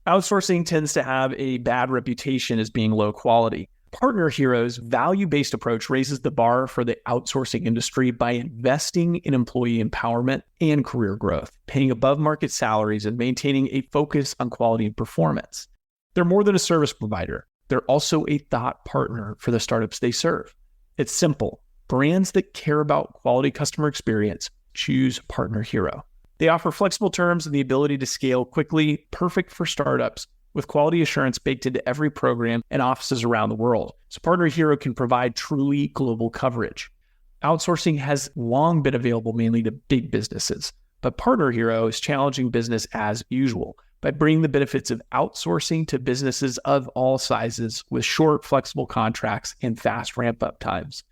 Outsourcing tends to have a bad reputation as being low quality. Partner Hero's value-based approach raises the bar for the outsourcing industry by investing in employee empowerment and career growth, paying above-market salaries, and maintaining a focus on quality and performance. They're more than a service provider. They're also a thought partner for the startups they serve. It's simple. Brands that care about quality customer experience choose Partner Hero. They offer flexible terms and the ability to scale quickly, perfect for startups, with quality assurance baked into every program and offices around the world. So Partner Hero can provide truly global coverage. Outsourcing has long been available mainly to big businesses, but Partner Hero is challenging business as usual by bringing the benefits of outsourcing to businesses of all sizes with short, flexible contracts and fast ramp-up times.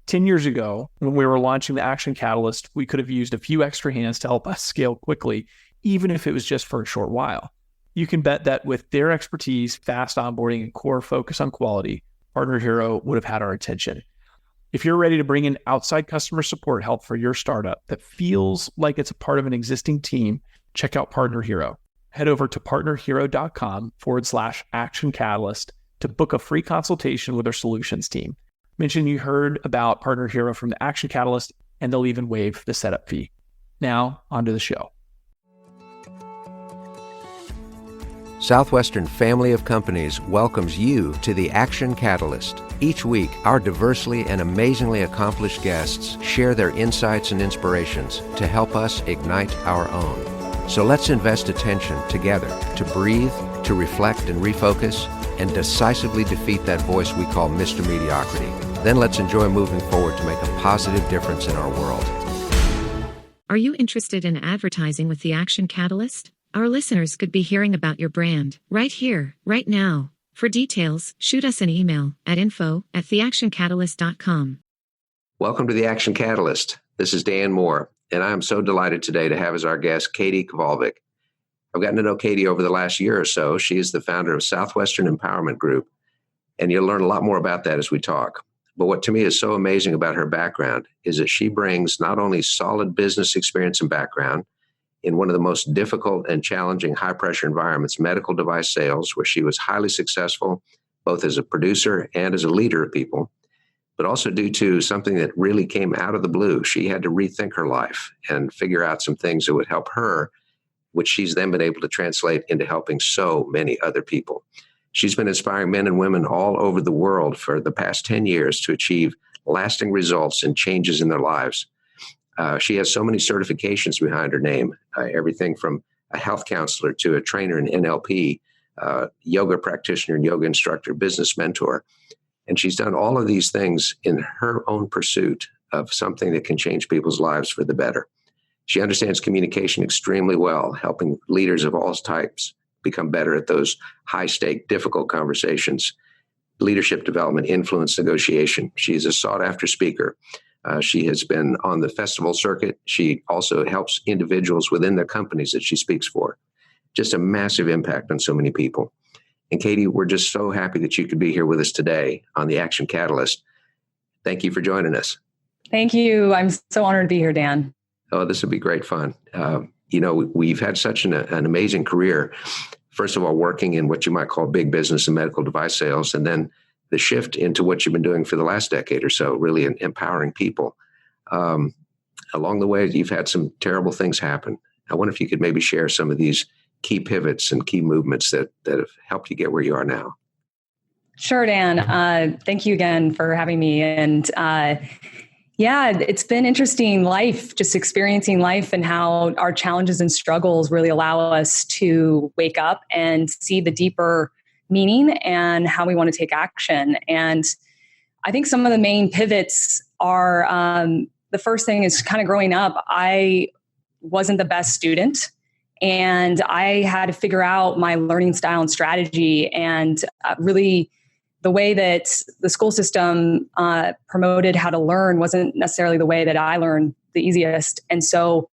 10 years ago, when we were launching the Action Catalyst, we could have used a few extra hands to help us scale quickly, even if it was just for a short while. You can bet that with their expertise, fast onboarding, and core focus on quality, Partner Hero would have had our attention. If you're ready to bring in outside customer support help for your startup that feels like it's a part of an existing team, check out Partner Hero. Head over to partnerhero.com/Action Catalyst to book a free consultation with our solutions team. Mention you heard about Partner Hero from the Action Catalyst, and they'll even waive the setup fee. Now, on to the show. Southwestern Family of Companies welcomes you to the Action Catalyst. Each week, our diversely and amazingly accomplished guests share their insights and inspirations to help us ignite our own. So let's invest attention together to breathe, to reflect and refocus, and decisively defeat that voice we call Mr. Mediocrity. Then let's enjoy moving forward to make a positive difference in our world. Are you interested in advertising with the Action Catalyst? Our listeners could be hearing about your brand right here, right now. For details, shoot us an email at info@theactioncatalyst.com. Welcome to the Action Catalyst. This is Dan Moore, and I am so delighted today to have as our guest Katy Kvalvik. I've gotten to know Katy over the last year or so. She is the founder of Southwestern Empowerment Group, and you'll learn a lot more about that as we talk. But what to me is so amazing about her background is that she brings not only solid business experience and background in one of the most difficult and challenging high-pressure environments, medical device sales, where she was highly successful, both as a producer and as a leader of people, but also due to something that really came out of the blue. She had to rethink her life and figure out some things that would help her, which she's then been able to translate into helping so many other people. She's been inspiring men and women all over the world for the past 10 years to achieve lasting results and changes in their lives. She has so many certifications behind her name, everything from a health counselor to a trainer in NLP, yoga practitioner and yoga instructor, business mentor. And she's done all of these things in her own pursuit of something that can change people's lives for the better. She understands communication extremely well, helping leaders of all types become better at those high-stake, difficult conversations, leadership development, influence negotiation. She's a sought-after speaker. She has been on the festival circuit. She also helps individuals within the companies that she speaks for. Just a massive impact on so many people. And Katy, we're just so happy that you could be here with us today on the Action Catalyst. Thank you for joining us. Thank you. I'm so honored to be here, Dan. Oh, this will be great fun. We've had such an amazing career. First of all, working in what you might call big business and medical device sales, and then the shift into what you've been doing for the last decade or so, really empowering people. Along the way, you've had some terrible things happen. I wonder if you could maybe share some of these key pivots and key movements that have helped you get where you are now. Sure, Dan. Thank you again for having me. And it's been interesting life, just experiencing life and how our challenges and struggles really allow us to wake up and see the deeper meaning and how we want to take action. And I think some of the main pivots are, the first thing is kind of growing up, I wasn't the best student and I had to figure out my learning style and strategy, and really the way that the school system promoted how to learn wasn't necessarily the way that I learned the easiest. And so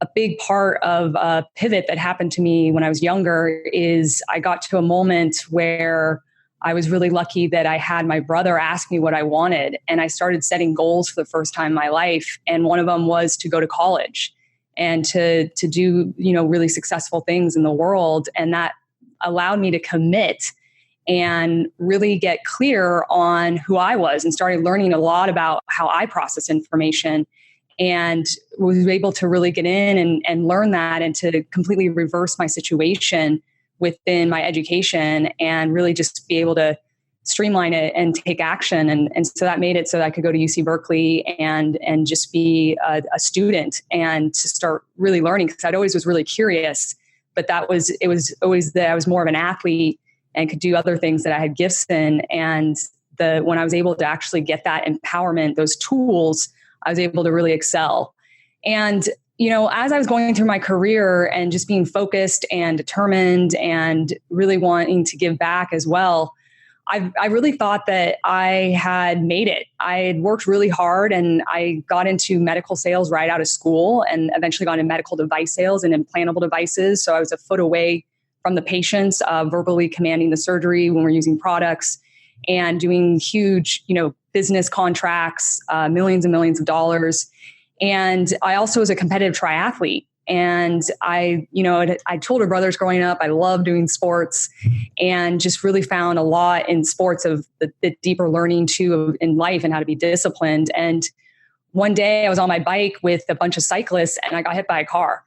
a big part of a pivot that happened to me when I was younger is I got to a moment where I was really lucky that I had my brother ask me what I wanted. And I started setting goals for the first time in my life. And one of them was to go to college and to do, really successful things in the world. And that allowed me to commit and really get clear on who I was, and started learning a lot about how I process information, and was able to really get in and learn that, and to completely reverse my situation within my education and really just be able to streamline it and take action. And so that made it so that I could go to UC Berkeley and just be a student and to start really learning, because I'd always was really curious, but it was always that I was more of an athlete and could do other things that I had gifts in. And when I was able to actually get that empowerment, those tools, I was able to really excel. And, as I was going through my career and just being focused and determined and really wanting to give back as well, I really thought that I had made it. I had worked really hard, and I got into medical sales right out of school, and eventually got into medical device sales and implantable devices. So I was a foot away from the patients, verbally commanding the surgery when we're using products, and doing huge, business contracts, millions and millions of dollars. And I also was a competitive triathlete. And I had older brothers growing up. I loved doing sports, and just really found a lot in sports of the deeper learning too in life and how to be disciplined. And one day I was on my bike with a bunch of cyclists, and I got hit by a car.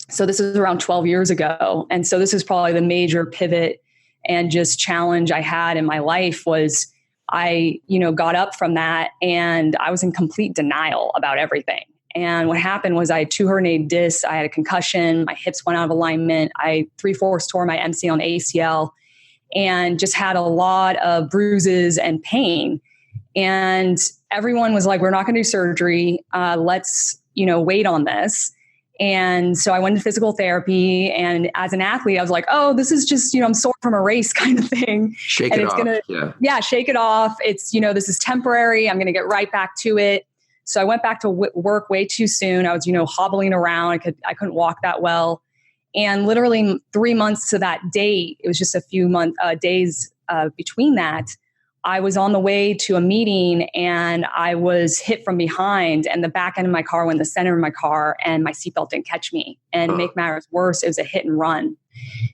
So this is around 12 years ago. And so this is probably the major pivot and just challenge I had in my life. Was I, got up from that, and I was in complete denial about everything. And what happened was I had 2 herniated discs. I had a concussion. My hips went out of alignment. I 3/4 tore my MCL and ACL, and just had a lot of bruises and pain. And everyone was like, we're not going to do surgery. Let's, wait on this. And so I went to physical therapy. And as an athlete, I was like, oh, this is just, I'm sore from a race kind of thing. Shake and it it's off. Shake it off. It's, this is temporary. I'm going to get right back to it. So I went back to work way too soon. I was, hobbling around. I couldn't walk that well. And literally 3 months to that date, it was just a few days between that, I was on the way to a meeting, and I was hit from behind, and the back end of my car went in the center of my car, and my seatbelt didn't catch me. And to make matters worse, it was a hit and run.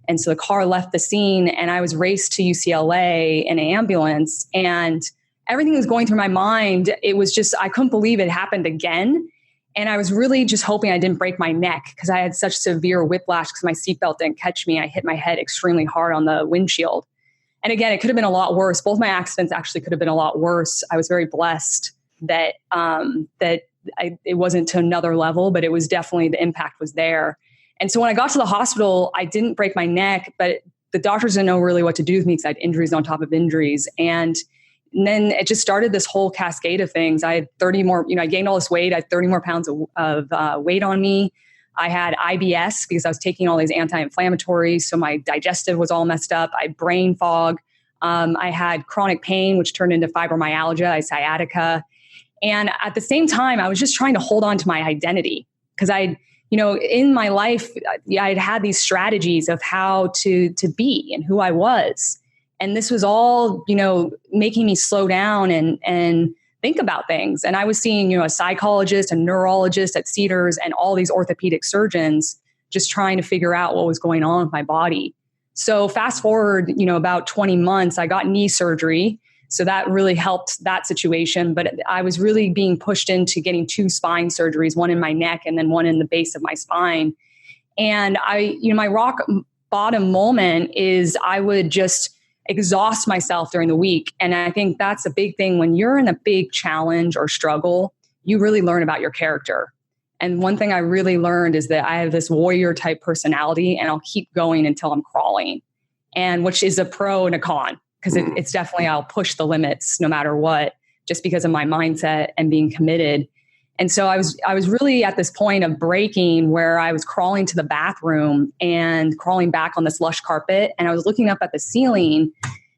And so the car left the scene, and I was raced to UCLA in an ambulance, and everything was going through my mind. It was just, I couldn't believe it happened again. And I was really just hoping I didn't break my neck, because I had such severe whiplash because my seatbelt didn't catch me. I hit my head extremely hard on the windshield. And again, it could have been a lot worse. Both my accidents actually could have been a lot worse. I was very blessed that it wasn't to another level, but it was definitely, the impact was there. And so when I got to the hospital, I didn't break my neck, but the doctors didn't know really what to do with me because I had injuries on top of injuries. And then it just started this whole cascade of things. I had 30 more, I gained all this weight. I had 30 more pounds of weight on me. I had IBS because I was taking all these anti-inflammatories. So my digestive was all messed up. I had brain fog. I had chronic pain, which turned into fibromyalgia. I had sciatica. And at the same time, I was just trying to hold on to my identity, because in my life, I'd had these strategies of how to be and who I was. And this was all, making me slow down and think about things. And I was seeing, a psychologist, a neurologist at Cedars, and all these orthopedic surgeons, just trying to figure out what was going on with my body. So fast forward, about 20 months, I got knee surgery. So that really helped that situation. But I was really being pushed into getting 2 spine surgeries, one in my neck and then one in the base of my spine. And my rock bottom moment is I would just exhaust myself during the week. And I think that's a big thing. When you're in a big challenge or struggle, you really learn about your character. And one thing I really learned is that I have this warrior type personality, and I'll keep going until I'm crawling, and which is a pro and a con, because it's definitely, I'll push the limits no matter what, just because of my mindset and being committed. And so I was really at this point of breaking, where I was crawling to the bathroom and crawling back on this lush carpet. And I was looking up at the ceiling,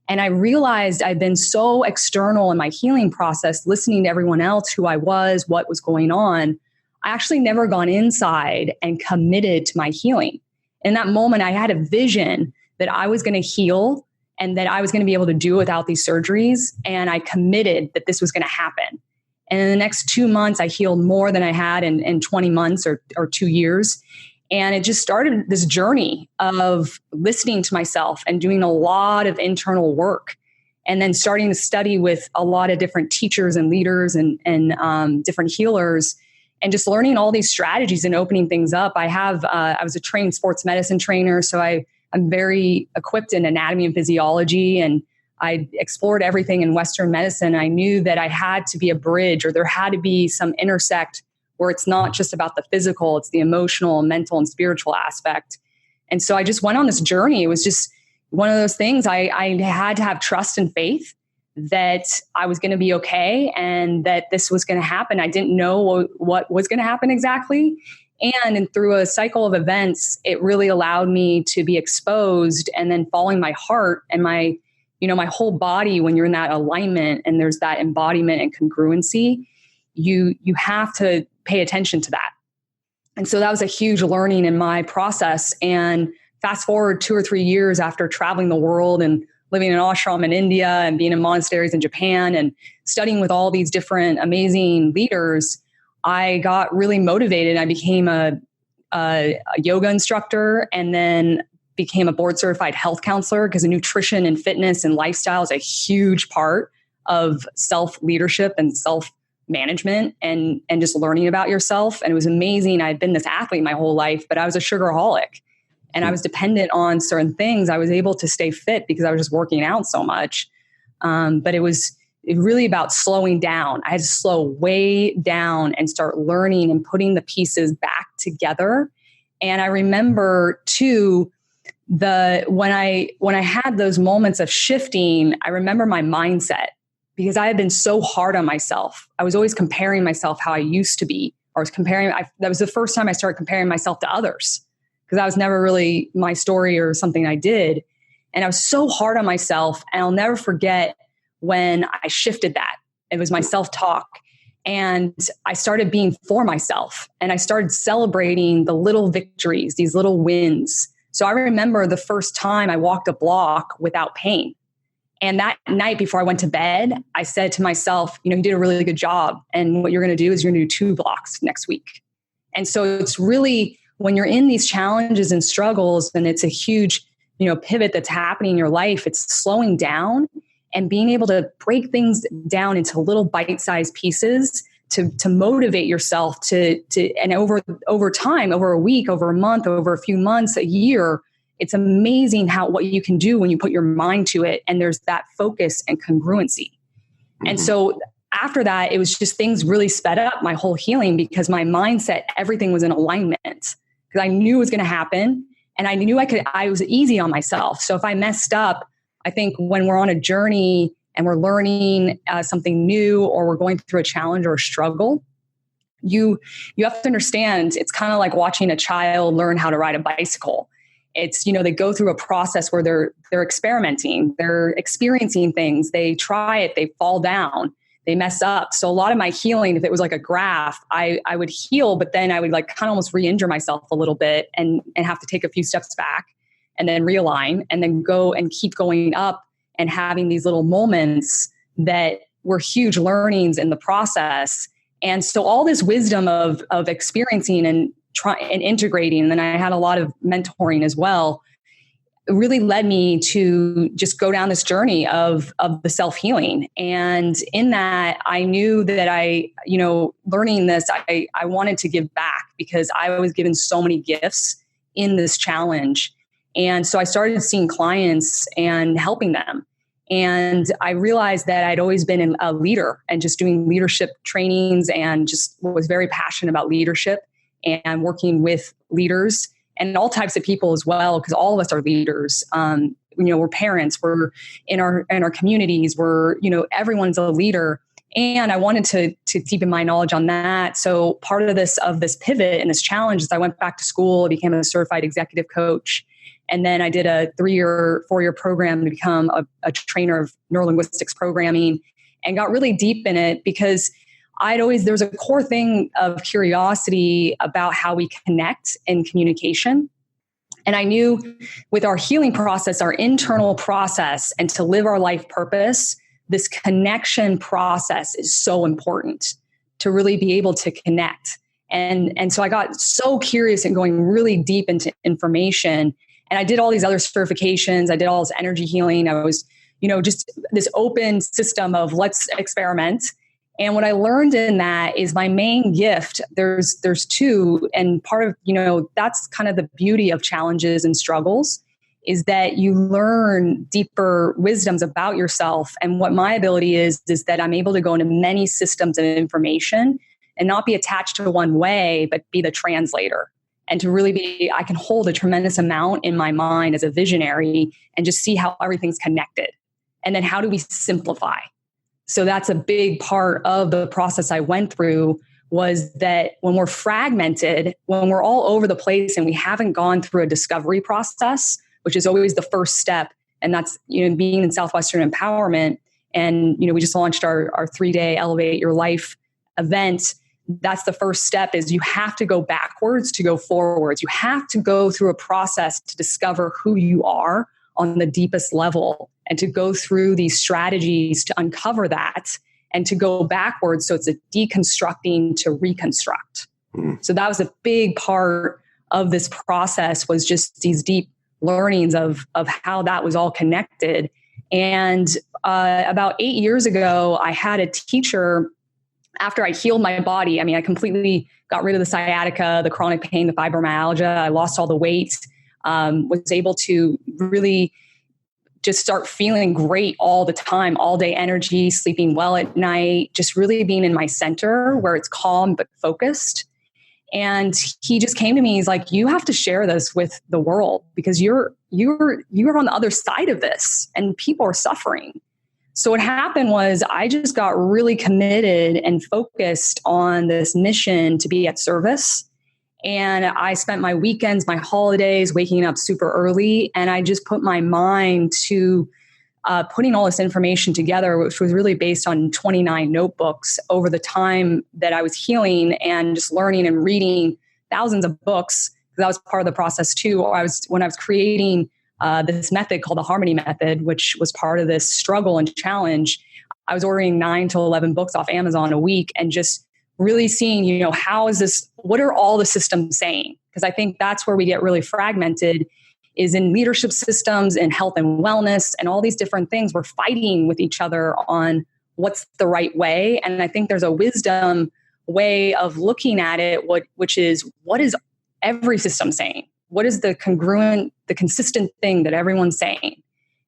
and I realized I'd been so external in my healing process, listening to everyone else, who I was, what was going on. I actually never gone inside and committed to my healing. In that moment, I had a vision that I was going to heal and that I was going to be able to do without these surgeries. And I committed that this was going to happen. And in the next 2 months, I healed more than I had in 20 months or 2 years. And it just started this journey of listening to myself and doing a lot of internal work, and then starting to study with a lot of different teachers and leaders and different healers, and just learning all these strategies and opening things up. I was a trained sports medicine trainer, so I'm very equipped in anatomy and physiology, and I explored everything in Western medicine. I knew that I had to be a bridge, or there had to be some intersect where it's not just about the physical, it's the emotional, mental, and spiritual aspect. And so I just went on this journey. It was just one of those things. I had to have trust and faith that I was going to be okay and that this was going to happen. I didn't know what was going to happen exactly. And through a cycle of events, it really allowed me to be exposed, and then following my heart and my whole body. When you're in that alignment and there's that embodiment and congruency, you have to pay attention to that. And so that was a huge learning in my process. And fast forward 2 or 3 years after traveling the world and living in an ashram in India and being in monasteries in Japan and studying with all these different amazing leaders, I got really motivated. I became a yoga instructor, and then became a board certified health counselor, because nutrition and fitness and lifestyle is a huge part of self leadership and self management and just learning about yourself. And it was amazing. I'd been this athlete my whole life, but I was a sugaraholic and I was dependent on certain things. I was able to stay fit because I was just working out so much. But it was really about slowing down. I had to slow way down and start learning and putting the pieces back together. And I remember too, when I had those moments of shifting, I remember my mindset, because I had been so hard on myself. I was always comparing myself how I used to be. That was the first time I started comparing myself to others, because that was never really my story or something I did. And I was so hard on myself. And I'll never forget when I shifted that. It was my self-talk. And I started being for myself. And I started celebrating the little victories, these little wins. So I remember the first time I walked a block without pain. And that night before I went to bed, I said to myself, you did a really good job. And what you're going to do is you're going to do 2 blocks next week. And so it's really, when you're in these challenges and struggles, and it's a huge, pivot that's happening in your life, it's slowing down and being able to break things down into little bite-sized pieces to motivate yourself and over time, over a week, over a month, over a few months, a year. It's amazing what you can do when you put your mind to it, and there's that focus and congruency. Mm-hmm. And so after that, it was just things really sped up my whole healing, because my mindset, everything was in alignment, because I knew it was going to happen, and I knew I was easy on myself. So if I messed up, I think when we're on a journey and we're learning something new, or we're going through a challenge or a struggle, you have to understand, it's kind of like watching a child learn how to ride a bicycle. It's, they go through a process where they're experimenting, they're experiencing things, they try it, they fall down, they mess up. So a lot of my healing, if it was like a graph, I would heal, but then I would kind of almost re-injure myself a little bit and have to take a few steps back and then realign and then go and keep going up and having these little moments that were huge learnings in the process. And so all this wisdom of experiencing and integrating, and then I had a lot of mentoring as well, it really led me to just go down this journey of the self-healing. And in that, I knew that learning this, I wanted to give back, because I was given so many gifts in this challenge. And so I started seeing clients and helping them. And I realized that I'd always been a leader and just doing leadership trainings, and just was very passionate about leadership and working with leaders and all types of people as well, because all of us are leaders. We're parents, we're in our communities, we're, everyone's a leader. And I wanted to deepen my knowledge on that. So part of this pivot and this challenge is I went back to school, I became a certified executive coach. And then I did a 4-year program to become a trainer of neurolinguistics programming, and got really deep in it, because there was a core thing of curiosity about how we connect in communication. And I knew with our healing process, our internal process, and to live our life purpose, this connection process is so important to really be able to connect And so I got so curious and going really deep into information. And I did all these other certifications. I did all this energy healing. I was, just this open system of let's experiment. And what I learned in that is my main gift. There's two, and part of, that's kind of the beauty of challenges and struggles, is that you learn deeper wisdoms about yourself. And what my ability is that I'm able to go into many systems of information and not be attached to one way, but be the translator. And to really I can hold a tremendous amount in my mind as a visionary and just see how everything's connected. And then how do we simplify? So that's a big part of the process I went through, was that when we're fragmented, when we're all over the place and we haven't gone through a discovery process, which is always the first step. And that's, being in Southwestern Empowerment. And, we just launched our 3-day Elevate Your Life event. That's the first step, is you have to go backwards to go forwards. You have to go through a process to discover who you are on the deepest level, and to go through these strategies to uncover that and to go backwards. So it's a deconstructing to reconstruct. So that was a big part of this process, was just these deep learnings of how that was all connected. And about 8 years ago, I had a teacher, after I healed my body. I completely got rid of the sciatica, the chronic pain, the fibromyalgia. I lost all the weight, was able to really just start feeling great all the time, all day energy, sleeping well at night, just really being in my center where it's calm but focused. And he just came to me. He's like, you have to share this with the world, because you're on the other side of this and people are suffering. So what happened was I just got really committed and focused on this mission to be at service. And I spent my weekends, my holidays, waking up super early. And I just put my mind to putting all this information together, which was really based on 29 notebooks over the time that I was healing, and just learning and reading thousands of books. That was part of the process too. When I was creating this method called the Harmony Method, which was part of this struggle and challenge, I was ordering 9 to 11 books off Amazon a week, and just really seeing, how is this, what are all the systems saying? Because I think that's where we get really fragmented, is in leadership systems and health and wellness and all these different things. We're fighting with each other on what's the right way. And I think there's a wisdom way of looking at it, which is, what is every system saying? What is the congruent, the consistent thing that everyone's saying?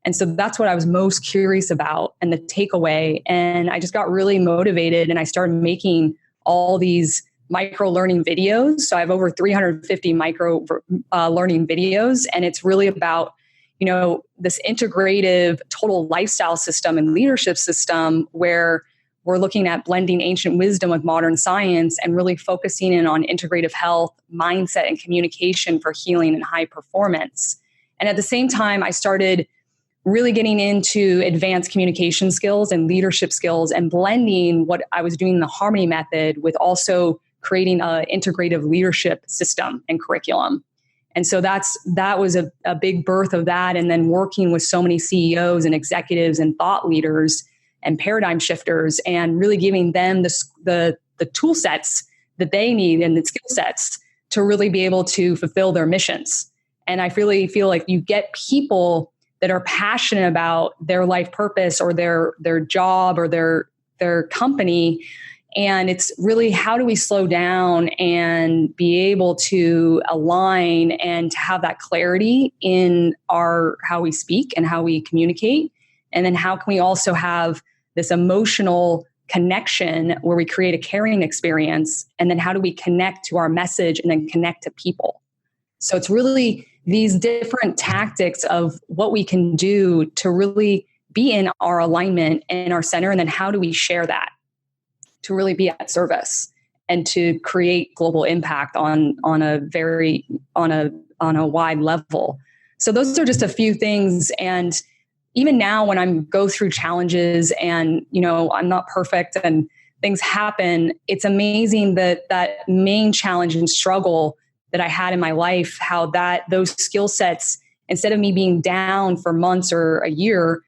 And so that's what I was most curious about, and the takeaway. And I just got really motivated, and I started making all these micro learning videos. So I have over 350 micro learning videos. And it's really about, this integrative total lifestyle system and leadership system, where we're looking at blending ancient wisdom with modern science and really focusing in on integrative health, mindset, and communication for healing and high performance. And at the same time, I started really getting into advanced communication skills and leadership skills, and blending what I was doing in the Harmony Method with also creating an integrative leadership system and curriculum. And so that was a big birth of that. And then working with so many CEOs and executives and thought leaders and paradigm shifters, and really giving them the tool sets that they need and the skill sets to really be able to fulfill their missions. And I really feel like you get people that are passionate about their life purpose or their job or their company. And it's really, how do we slow down and be able to align and to have that clarity in how we speak and how we communicate? And then how can we also have this emotional connection where we create a caring experience? And then how do we connect to our message and then connect to people? So it's really these different tactics of what we can do to really be in our alignment and our center. And then how do we share that to really be at service and to create global impact on a wide level. So those are just a few things. And even now when I go through challenges and, I'm not perfect and things happen, it's amazing that main challenge and struggle that I had in my life, how those skill sets, instead of me being down for months or a year,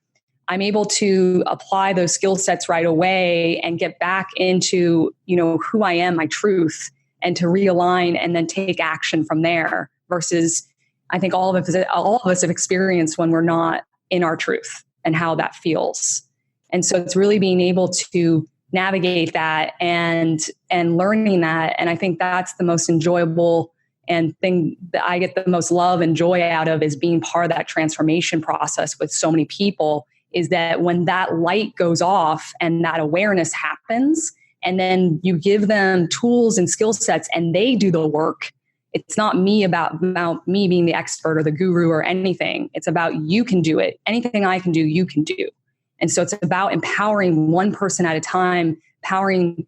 I'm able to apply those skill sets right away and get back into, who I am, my truth, and to realign and then take action from there versus I think all of us have experienced when we're not in our truth and how that feels. And so it's really being able to navigate that and learning that. And I think that's the most enjoyable and thing that I get the most love and joy out of is being part of that transformation process with so many people, is that when that light goes off and that awareness happens, and then you give them tools and skill sets and they do the work. It's not me about me being the expert or the guru or anything. It's about you can do it. Anything I can do, you can do. And so it's about empowering one person at a time, empowering,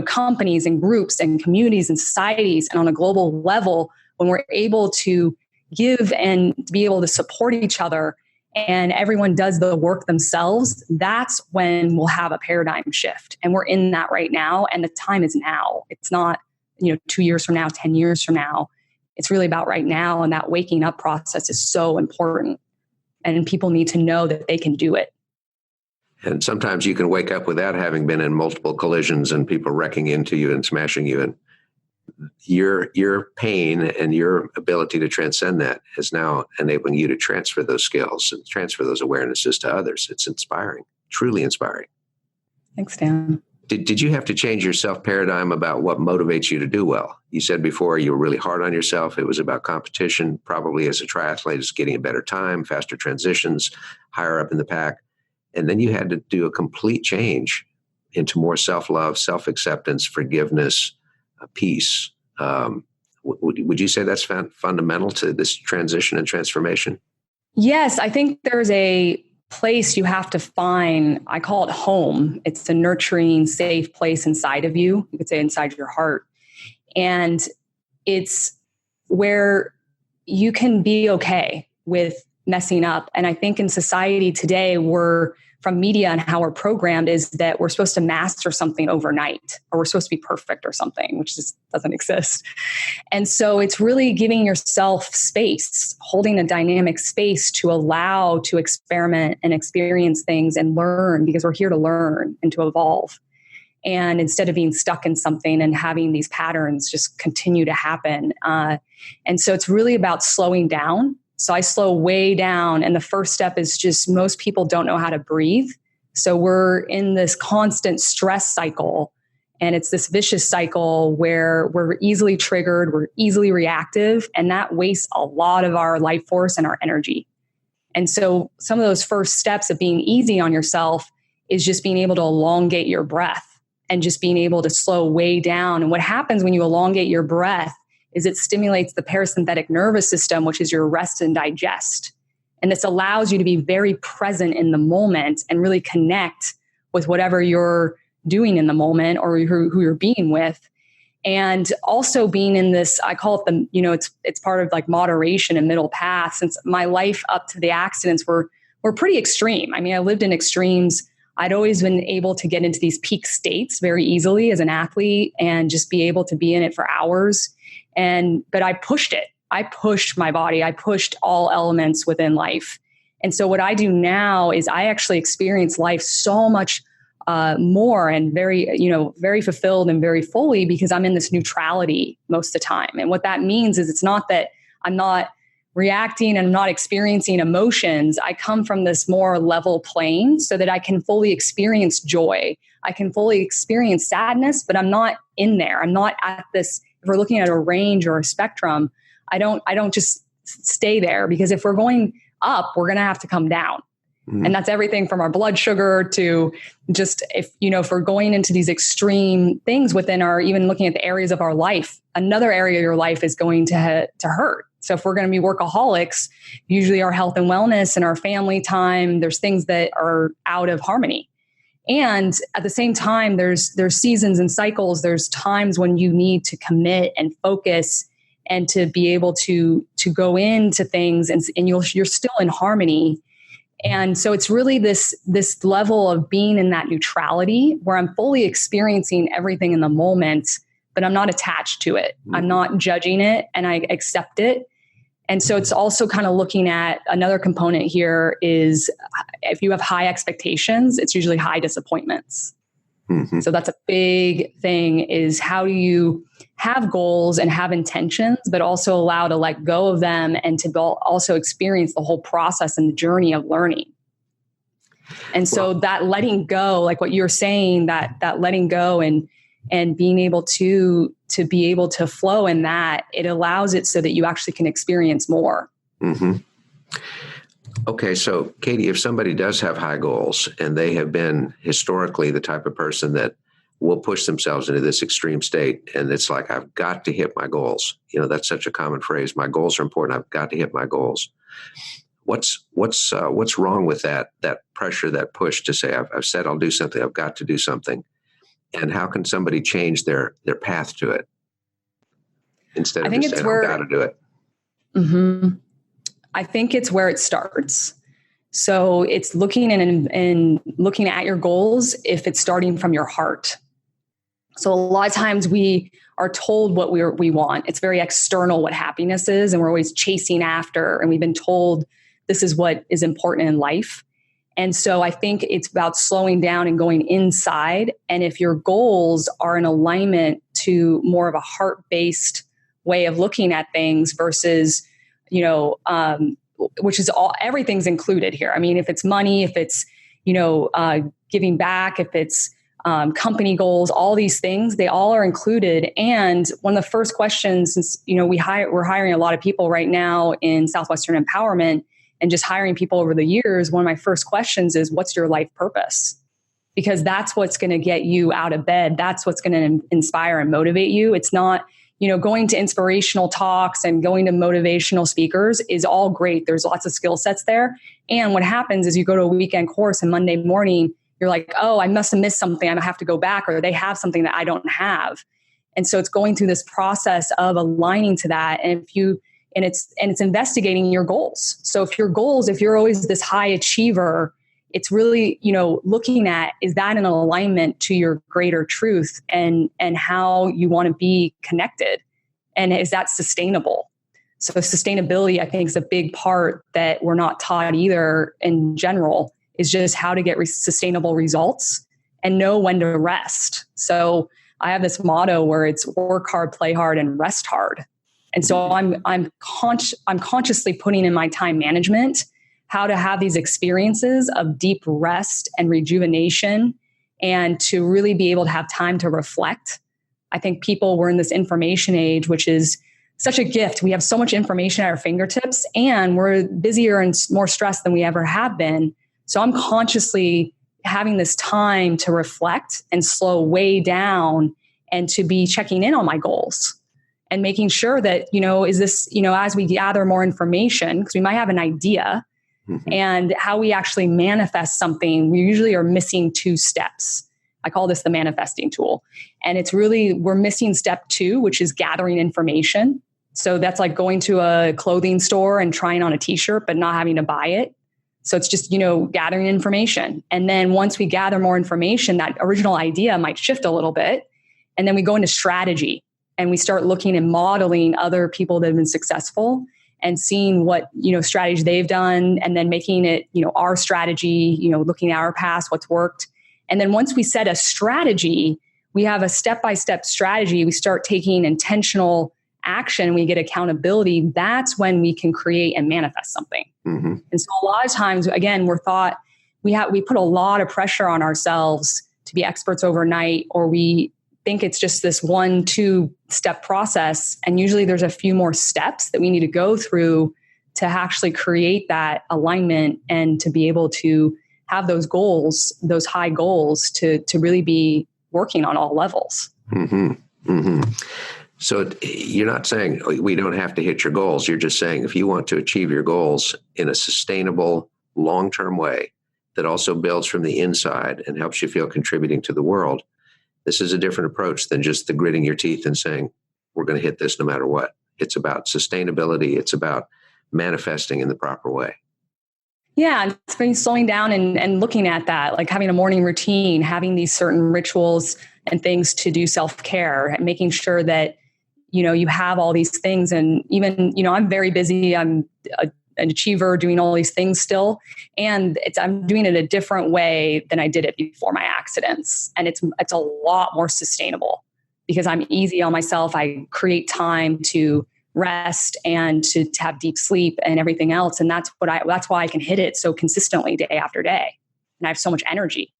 companies and groups and communities and societies. And on a global level, when we're able to give and to be able to support each other and everyone does the work themselves, that's when we'll have a paradigm shift. And we're in that right now. And the time is now. It's not, 2 years from now, 10 years from now. It's really about right now. And that waking up process is so important. And people need to know that they can do it. And sometimes you can wake up without having been in multiple collisions and people wrecking into you and smashing you. And your pain and your ability to transcend that is now enabling you to transfer those skills and transfer those awarenesses to others. It's inspiring, truly inspiring. Thanks, Dan. Did you have to change your self-paradigm about what motivates you to do well? You said before you were really hard on yourself. It was about competition, probably as a triathlete, is getting a better time, faster transitions, higher up in the pack. And then you had to do a complete change into more self-love, self-acceptance, forgiveness, peace. Would you say that's fundamental to this transition and transformation? Yes, I think there's a place you have to find. I call it home. It's a nurturing, safe place inside of you. You could say inside your heart. And it's where you can be okay with messing up. And I think in society today, from media and how we're programmed is that we're supposed to master something overnight, or we're supposed to be perfect or something, which just doesn't exist. And so it's really giving yourself space, holding a dynamic space to allow to experiment and experience things and learn, because we're here to learn and to evolve. And instead of being stuck in something and having these patterns just continue to happen. And so it's really about slowing down. So I slow way down. And the first step is just most people don't know how to breathe. So we're in this constant stress cycle. And it's this vicious cycle where we're easily triggered, we're easily reactive, and that wastes a lot of our life force and our energy. And so some of those first steps of being easy on yourself is just being able to elongate your breath and just being able to slow way down. And what happens when you elongate your breath is it stimulates the parasympathetic nervous system, which is your rest and digest. And this allows you to be very present in the moment and really connect with whatever you're doing in the moment or who you're being with. And also being in this, I call it it's part of like moderation and middle path. Since my life up to the accidents were pretty extreme. I mean, I lived in extremes. I'd always been able to get into these peak states very easily as an athlete and just be able to be in it for hours. But I pushed it. I pushed my body. I pushed all elements within life. And so what I do now is I actually experience life so much more and very fulfilled and very fully because I'm in this neutrality most of the time. And what that means is it's not that I'm not reacting and I'm not experiencing emotions. I come from this more level plane so that I can fully experience joy. I can fully experience sadness, but I'm not in there. I'm not at this. If we're looking at a range or a spectrum, I don't just stay there, because if we're going up, we're going to have to come down. Mm-hmm. And that's everything from our blood sugar to just if we're going into these extreme things within even looking at the areas of our life, another area of your life is going to hurt. So if we're going to be workaholics, usually our health and wellness and our family time, there's things that are out of harmony. And at the same time, there's seasons and cycles. There's times when you need to commit and focus and to be able to go into things and you're still in harmony. And so it's really this level of being in that neutrality where I'm fully experiencing everything in the moment, but I'm not attached to it. Mm-hmm. I'm not judging it, and I accept it. And so it's also kind of looking at another component here is if you have high expectations, it's usually high disappointments. Mm-hmm. So that's a big thing, is how do you have goals and have intentions, but also allow to let go of them and to also experience the whole process and the journey of learning. And so that letting go, like what you're saying, that letting go and being able to be able to flow in that, it allows it so that you actually can experience more. Mm-hmm. Okay, so Katy, if somebody does have high goals and they have been historically the type of person that will push themselves into this extreme state, and it's like, I've got to hit my goals. That's such a common phrase. My goals are important. I've got to hit my goals. What's wrong with that pressure, that push to say, I've said I'll do something, I've got to do something? And how can somebody change their path to it instead of just saying, I've got to do it? Mm-hmm. I think it's where it starts. So it's looking and looking at your goals if it's starting from your heart. So a lot of times we are told what we want. It's very external what happiness is, and we're always chasing after, and we've been told this is what is important in life. And so I think it's about slowing down and going inside. And if your goals are in alignment to more of a heart-based way of looking at things versus which is everything's included here. I mean, if it's money, if it's, giving back, if it's company goals, all these things, they all are included. And one of the first questions, since, we're hiring a lot of people right now in Southwestern Empowerment and just hiring people over the years, one of my first questions is, what's your life purpose? Because that's what's going to get you out of bed. That's what's going to inspire and motivate you. It's not, going to inspirational talks and going to motivational speakers is all great. There's lots of skill sets there. And what happens is you go to a weekend course and Monday morning, you're like, oh, I must have missed something. I have to go back, or they have something that I don't have. And so it's going through this process of aligning to that. And it's investigating your goals. So if you're always this high achiever, it's really, looking at, is that in alignment to your greater truth and how you want to be connected? And is that sustainable? So sustainability, I think, is a big part that we're not taught either in general, is just how to get sustainable results and know when to rest. So I have this motto where it's work hard, play hard, and rest hard. And so I'm consciously putting in my time management how to have these experiences of deep rest and rejuvenation, and to really be able to have time to reflect. I think we're in this information age, which is such a gift. We have so much information at our fingertips, and we're busier and more stressed than we ever have been. So I'm consciously having this time to reflect and slow way down, and to be checking in on my goals and making sure that, is this, as we gather more information, because we might have an idea, mm-hmm. and how we actually manifest something, we usually are missing 2 steps. I call this the manifesting tool. And it's really, we're missing step 2, which is gathering information. So that's like going to a clothing store and trying on a t-shirt, but not having to buy it. So it's just, gathering information. And then once we gather more information, that original idea might shift a little bit. And then we go into strategy, and we start looking and modeling other people that have been successful and seeing what, strategies they've done, and then making it, our strategy, looking at our past, what's worked. And then once we set a strategy, we have a step-by-step strategy. We start taking intentional action, and we get accountability. That's when we can create and manifest something. Mm-hmm. And so a lot of times, again, we're thought we put a lot of pressure on ourselves to be experts overnight, or we think it's just this 1-2 step process. And usually there's a few more steps that we need to go through to actually create that alignment and to be able to have those goals, those high goals, to really be working on all levels. Mm-hmm. Mm-hmm. So you're not saying we don't have to hit your goals. You're just saying if you want to achieve your goals in a sustainable, long-term way that also builds from the inside and helps you feel contributing to the world, this is a different approach than just the gritting your teeth and saying, we're going to hit this no matter what. It's about sustainability. It's about manifesting in the proper way. Yeah, it's been slowing down and looking at that, like having a morning routine, having these certain rituals and things to do self-care, and making sure that, you have all these things. And even, I'm very busy. I'm an achiever doing all these things still. And I'm doing it a different way than I did it before my accidents. And it's a lot more sustainable because I'm easy on myself. I create time to rest and to have deep sleep and everything else. And that's why I can hit it so consistently day after day. And I have so much energy.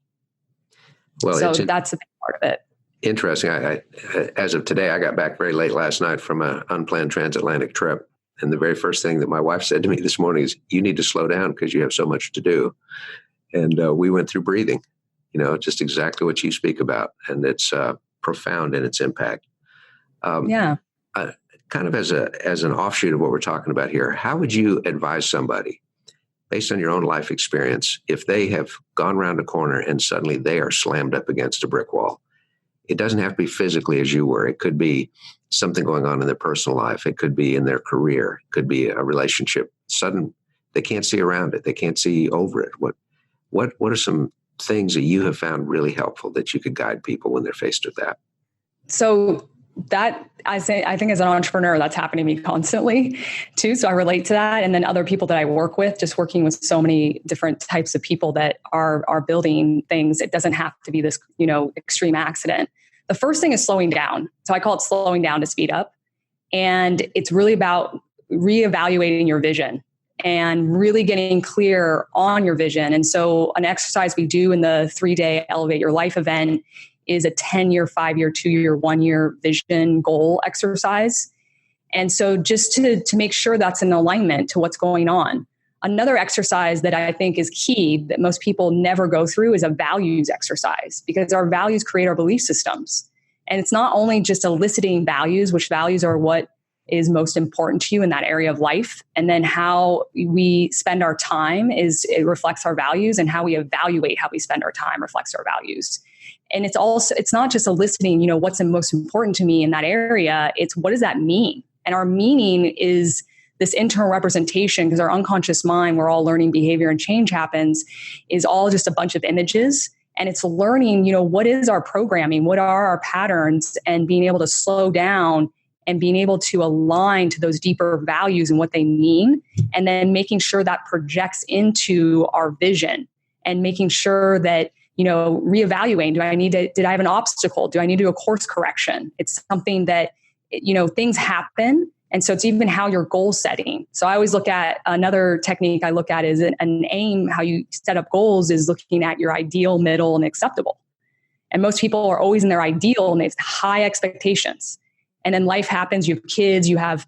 Well, so that's a big part of it. Interesting. I as of today, I got back very late last night from an unplanned transatlantic trip. And the very first thing that my wife said to me this morning is, you need to slow down because you have so much to do. And we went through breathing, just exactly what you speak about. And it's profound in its impact. Yeah. Kind of as an offshoot of what we're talking about here, how would you advise somebody, based on your own life experience, if they have gone around a corner and suddenly they are slammed up against a brick wall? It doesn't have to be physically as you were. It could be something going on in their personal life. It could be in their career. It could be a relationship. They can't see around it. They can't see over it. What are some things that you have found really helpful that you could guide people when they're faced with that? So that I think as an entrepreneur, that's happening to me constantly too. So I relate to that. And then other people that I work with, just working with so many different types of people that are building things. It doesn't have to be this, extreme accident. The first thing is slowing down. So I call it slowing down to speed up. And it's really about reevaluating your vision and really getting clear on your vision. And so an exercise we do in the 3-day Elevate Your Life event is a 10-year, 5-year, 2-year, 1-year vision goal exercise. And so just to make sure that's in alignment to what's going on. Another exercise that I think is key that most people never go through is a values exercise, because our values create our belief systems. And it's not only just eliciting values, which values are what is most important to you in that area of life. And then how we spend our time it reflects our values, and how we evaluate how we spend our time reflects our values. And it's not just eliciting, what's the most important to me in that area. It's what does that mean? And our meaning is this internal representation, because our unconscious mind, where all learning, behavior, and change happens, is all just a bunch of images. And it's learning, what is our programming? What are our patterns? And being able to slow down and being able to align to those deeper values and what they mean. And then making sure that projects into our vision, and making sure that, reevaluating, did I have an obstacle? Do I need to do a course correction? It's something that, things happen. And so it's even how you're goal setting. So I always look at another technique I look at is an aim. How you set up goals is looking at your ideal, middle, and acceptable. And most people are always in their ideal and they have high expectations. And then life happens, you have kids, you have,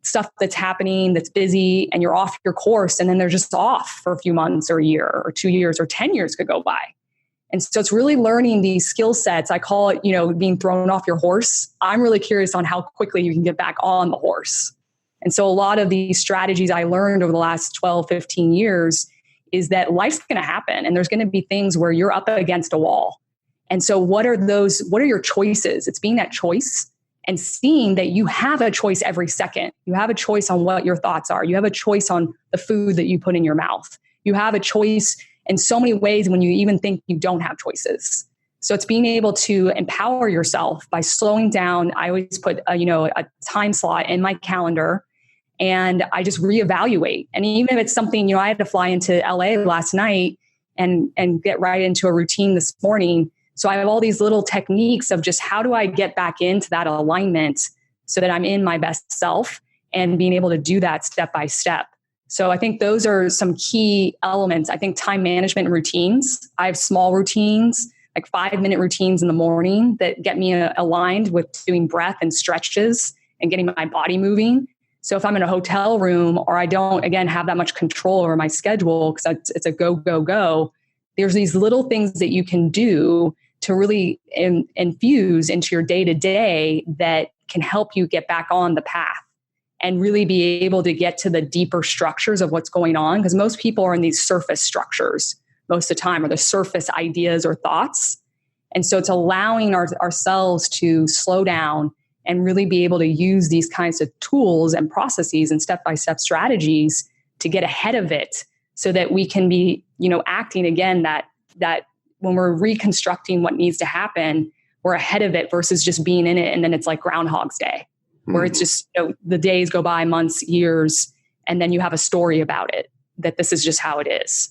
stuff that's happening that's busy, and you're off your course. And then they're just off for a few months or a year or 2 years or 10 years could go by. And so it's really learning these skill sets. I call it, being thrown off your horse. I'm really curious on how quickly you can get back on the horse. And so a lot of these strategies I learned over the last 12, 15 years is that life's going to happen. And there's going to be things where you're up against a wall. And so what are your choices? It's being that choice and seeing that you have a choice every second. You have a choice on what your thoughts are. You have a choice on the food that you put in your mouth. You have a choice in so many ways when you even think you don't have choices. So it's being able to empower yourself by slowing down. I always put a time slot in my calendar, and I just reevaluate. And even if it's something, I had to fly into LA last night and get right into a routine this morning. So I have all these little techniques of just how do I get back into that alignment so that I'm in my best self, and being able to do that step by step. So I think those are some key elements. I think time management and routines. I have small routines, like 5-minute routines in the morning that get me aligned with doing breath and stretches and getting my body moving. So if I'm in a hotel room or I don't, again, have that much control over my schedule because it's a go, go, go, there's these little things that you can do to really infuse into your day-to-day that can help you get back on the path and really be able to get to the deeper structures of what's going on. Because most people are in these surface structures most of the time, or the surface ideas or thoughts. And so it's allowing ourselves to slow down and really be able to use these kinds of tools and processes and step-by-step strategies to get ahead of it, so that we can be, acting again that when we're reconstructing what needs to happen, we're ahead of it versus just being in it. And then it's like Groundhog's Day, where it's just, the days go by, months, years, And then you have a story about it, that this is just how it is.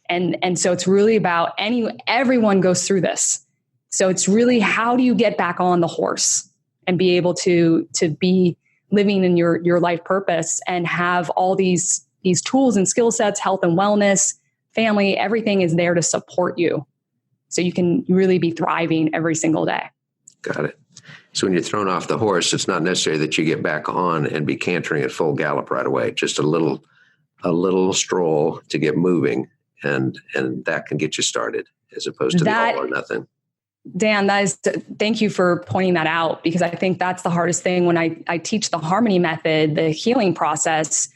And so it's really about everyone goes through this. So it's really, how do you get back on the horse and be able to be living in your life purpose and have all these tools and skill sets, health and wellness, family, everything is there to support you. So you can really be thriving every single day. Got it. So when you're thrown off the horse, it's not necessary that you get back on and be cantering at full gallop right away. Just a little stroll to get moving, and that can get you started, as opposed to the all or nothing. Dan, thank you for pointing that out, because I think that's the hardest thing when I teach the Harmony method, the healing process.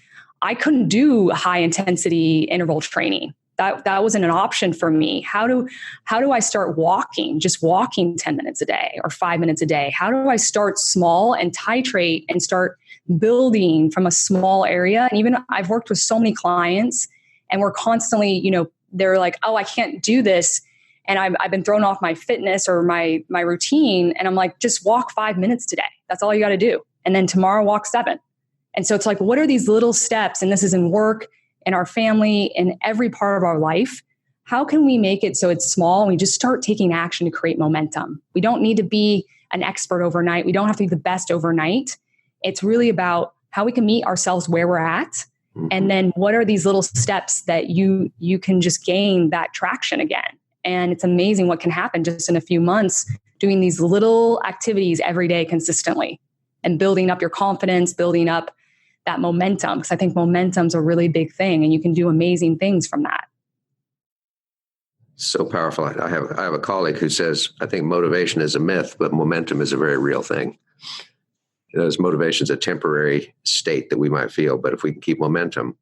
I couldn't do high intensity interval training. That wasn't an option for me. How do I start walking, just walking 10 minutes a day or 5 minutes a day? How do I start small and titrate and start building from a small area? And even I've worked with so many clients, and we're constantly, they're like, oh, I can't do this. And I've been thrown off my fitness or my routine. And I'm like, just walk 5 minutes today. That's all you got to do. And then tomorrow walk 7. And so it's like, what are these little steps? And this is in work, in our family, in every part of our life. How can we make it so it's small and we just start taking action to create momentum? We don't need to be an expert overnight. We don't have to be the best overnight. It's really about how we can meet ourselves where we're at. Mm-hmm. And then what are these little steps that you can just gain that traction again? And it's amazing what can happen just in a few months doing these little activities every day consistently and building up your confidence, building up that momentum. Because I think momentum's a really big thing, and you can do amazing things from that. So powerful. I have a colleague who says, I think motivation is a myth, but momentum is a very real thing. This motivation is a temporary state that we might feel, but if we can keep momentum,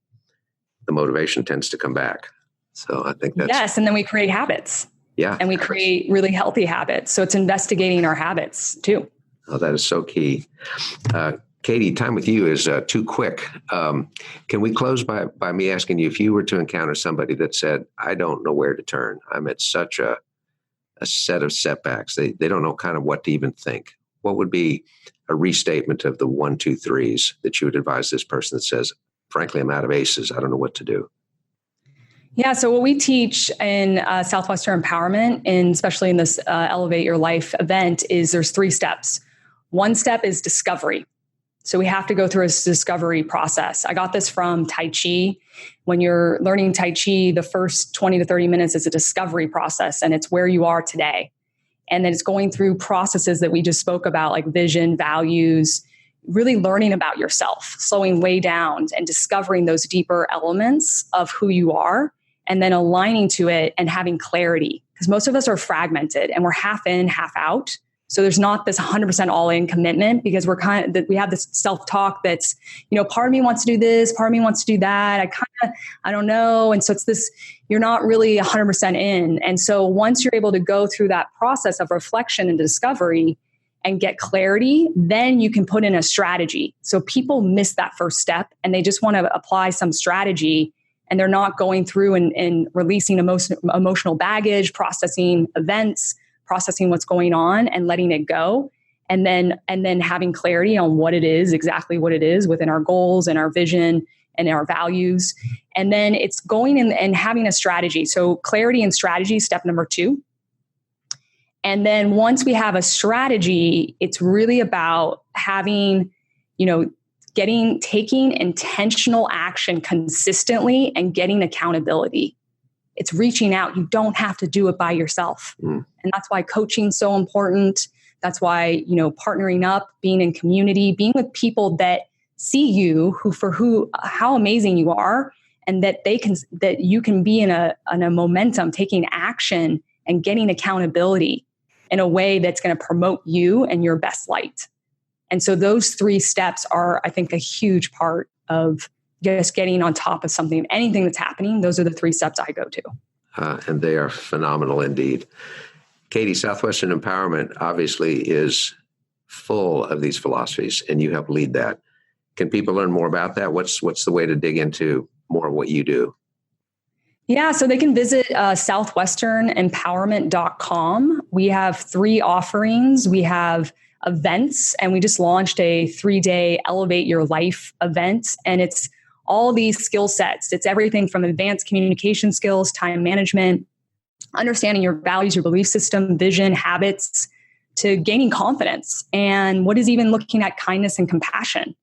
the motivation tends to come back. So I think that's... Yes, and then we create habits. Yeah. And we create really healthy habits. So it's investigating our habits too. Oh, that is so key. Katy, time with you is too quick. Can we close by me asking you, if you were to encounter somebody that said, I don't know where to turn, I'm at such a set of setbacks, they don't know kind of what to even think, what would be a restatement of the 1, 2, 3s that you would advise this person that says, frankly, I'm out of aces, I don't know what to do? Yeah. So what we teach in Southwestern Empowerment, and especially in this Elevate Your Life event, is there's 3 steps. One step is discovery. So we have to go through a discovery process. I got this from Tai Chi. When you're learning Tai Chi, the first 20 to 30 minutes is a discovery process, and it's where you are today. And then it's going through processes that we just spoke about, like vision, values, really learning about yourself, slowing way down and discovering those deeper elements of who you are, and then aligning to it and having clarity. Because most of us are fragmented and we're half in, half out. So there's not this 100% all in commitment, because we have this self-talk that's, part of me wants to do this, part of me wants to do that. I don't know. And so it's this, you're not really 100% in. And so once you're able to go through that process of reflection and discovery and get clarity, then you can put in a strategy. So people miss that first step and they just want to apply some strategy, and they're not going through and releasing emotional baggage, processing events, processing what's going on and letting it go. And then having clarity on what it is, exactly what it is within our goals and our vision and our values. And then it's going in and having a strategy. So clarity and strategy, step number 2. And then once we have a strategy, it's really about having, taking intentional action consistently and getting accountability. It's reaching out. You don't have to do it by yourself. And that's why coaching is so important. That's why, partnering up, being in community, being with people that see you, how amazing you are, and that you can be in a momentum, taking action and getting accountability in a way that's going to promote you and your best light. And so those 3 steps are, I think, a huge part of just getting on top of something, anything that's happening. Those are the 3 steps I go to. And they are phenomenal indeed. Katy, Southwestern Empowerment obviously is full of these philosophies, and you help lead that. Can people learn more about that? What's the way to dig into more of what you do? Yeah, so they can visit southwesternempowerment.com. We have 3 offerings. We have events, and we just launched a 3-day Elevate Your Life event, and it's all these skill sets. It's everything from advanced communication skills, time management, understanding your values, your belief system, vision, habits, to gaining confidence. And what is even looking at kindness and compassion.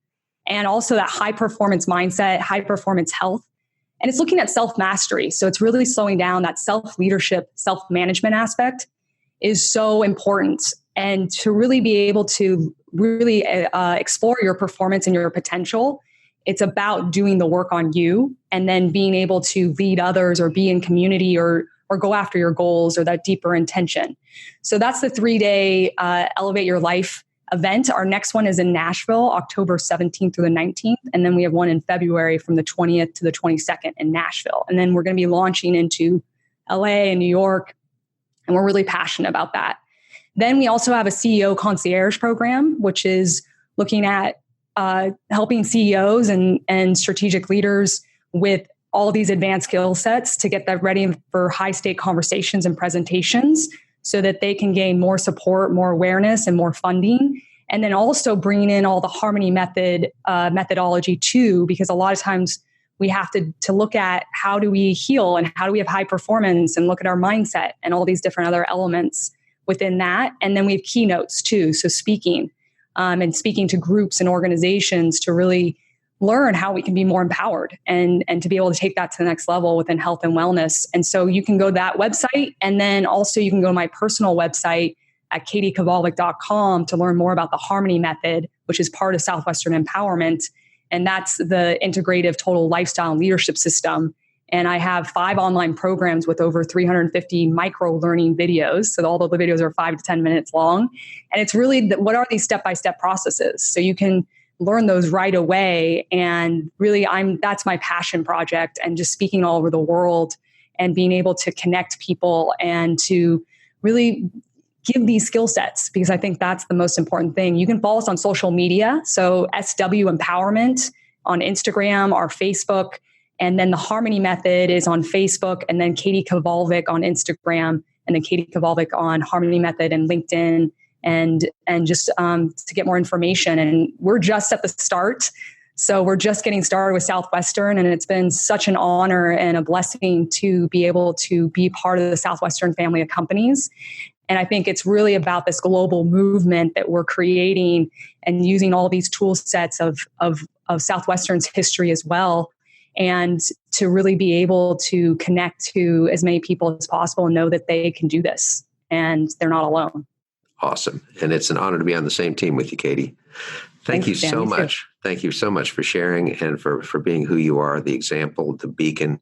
And also that high performance mindset, high performance health. And it's looking at self-mastery. So it's really slowing down. That self-leadership, self-management aspect is so important. And to really be able to really explore your performance and your potential, it's about doing the work on you and then being able to lead others or be in community or go after your goals or that deeper intention. So that's the 3-day Elevate Your Life event. Our next one is in Nashville, October 17th through the 19th. And then we have one in February from the 20th to the 22nd in Nashville. And then we're going to be launching into LA and New York. And we're really passionate about that. Then we also have a CEO concierge program, which is looking at helping CEOs and strategic leaders with all these advanced skill sets to get that ready for high stake conversations and presentations so that they can gain more support, more awareness, and more funding. And then also bringing in all the Harmony method methodology too, because a lot of times we have to look at how do we heal and how do we have high performance and look at our mindset and all these different other elements within that. And then we have keynotes too. So speaking and speaking to groups and organizations to really learn how we can be more empowered and to be able to take that to the next level within health and wellness. And so you can go to that website. And then also you can go to my personal website at katykvalvik.com to learn more about the Harmony method, which is part of Southwestern Empowerment. And that's the integrative total lifestyle and leadership system. And I have 5 online programs with over 350 micro learning videos. So all the videos are 5 to 10 minutes long. And it's really, what are these step-by-step processes? So you can learn those right away. And really, that's my passion project, and just speaking all over the world and being able to connect people and to really give these skill sets, because I think that's the most important thing. You can follow us on social media. So SW Empowerment on Instagram or Facebook. And then the Harmony Method is on Facebook, and then Katy Kvalvik on Instagram, and then Katy Kvalvik on Harmony Method and LinkedIn, and just to get more information. And we're just at the start. So we're just getting started with Southwestern, and it's been such an honor and a blessing to be able to be part of the Southwestern family of companies. And I think it's really about this global movement that we're creating and using all these tool sets of Southwestern's history as well, and to really be able to connect to as many people as possible and know that they can do this and they're not alone. Awesome. And it's an honor to be on the same team with you, Katy. Thank you so much. Thank you so much for sharing and for being who you are, the example, the beacon,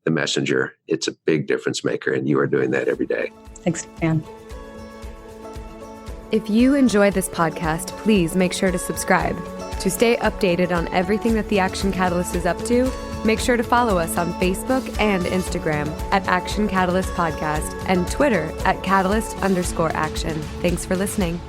the messenger. It's a big difference maker, and you are doing that every day. Thanks, Dan. If you enjoyed this podcast, please make sure to subscribe. To stay updated on everything that the Action Catalyst is up to, make sure to follow us on Facebook and Instagram at Action Catalyst Podcast and Twitter at Catalyst_Action. Thanks for listening.